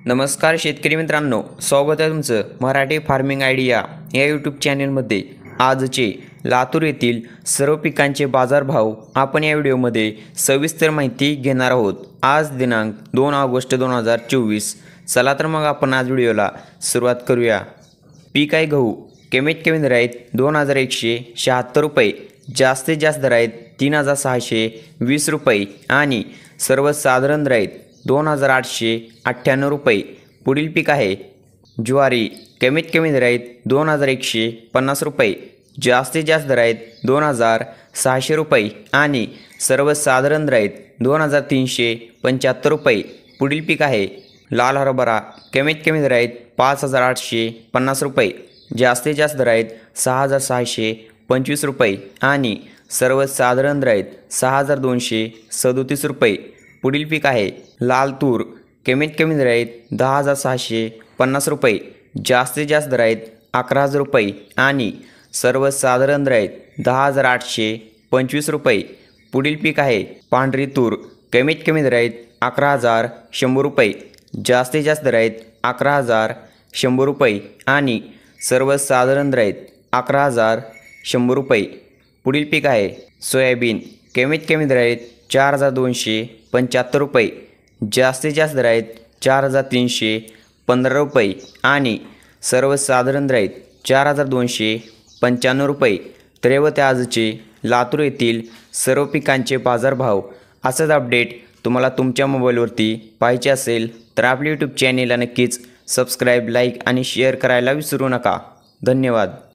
नमस्कार शेतकरी मित्रांनो, स्वागत आहे तुमचं मराठी फार्मिंग आयडिया या यूट्यूब चॅनलमध्ये। आजचे लातूर येथील सर्व पिकांचे बाजारभाव आपण या व्हिडिओमध्ये सविस्तर माहिती घेणार आहोत। आज दिनांक 2 ऑगस्ट 2024। चला तर मग आपण आज व्हिडिओला सुरुवात करूया। पीक आहे गहू, कमीत कमी दर आहेत 2176 रुपये, जास्तीत जास्त दर आहेत 3620 रुपये आणि सर्वसाधारण दर आहेत 2898 रुपये। पुढील पीक आहे ज्वारी, कमीत कमी दर आहेत 2150 रुपये, जास्तीत जास्त दर आहेत 2600 रुपये आणि सर्वसाधारण दर आहेत 2375 रुपये। पुढील पीक आहे लाल हरभरा, कमीत कमी दर आहेत 5850 रुपये, जास्तीत जास्त दर आहेत 6625 रुपये आणि सर्वसाधारण दर आहेत 6237 रुपये। पुढील पीक आहे लाल तूर, कमीत कमी दर आहेत 10650 रुपये, जास्तीत जास्त दर आहेत 11000 रुपये आणि सर्वसाधारण दर आहेत 10825 रुपये। पुढील पीक आहे पांढरी तूर, कमीत कमी दर आहेत 11100 रुपये, जास्तीत जास्त दर आहेत 11100 रुपये आणि सर्वसाधारण दर आहेत 11100 रुपये। पुढील पीक आहे सोयाबीन, कमीत कमी दर आहेत 4275 रुपये, जास्तीत जास्त दर आहेत 4315 रुपये आणि सर्वसाधारण दर आहेत 4295 रुपये। तर हे होते आजचे लातूर येथील सर्व पिकांचे बाजारभाव। असंच अपडेट तुम्हाला तुमच्या मोबाईलवरती पाहिजे असेल तर आपल्या यूट्यूब चॅनेलला नक्कीच सबस्क्राईब, लाईक आणि शेअर करायला विसरू नका। धन्यवाद।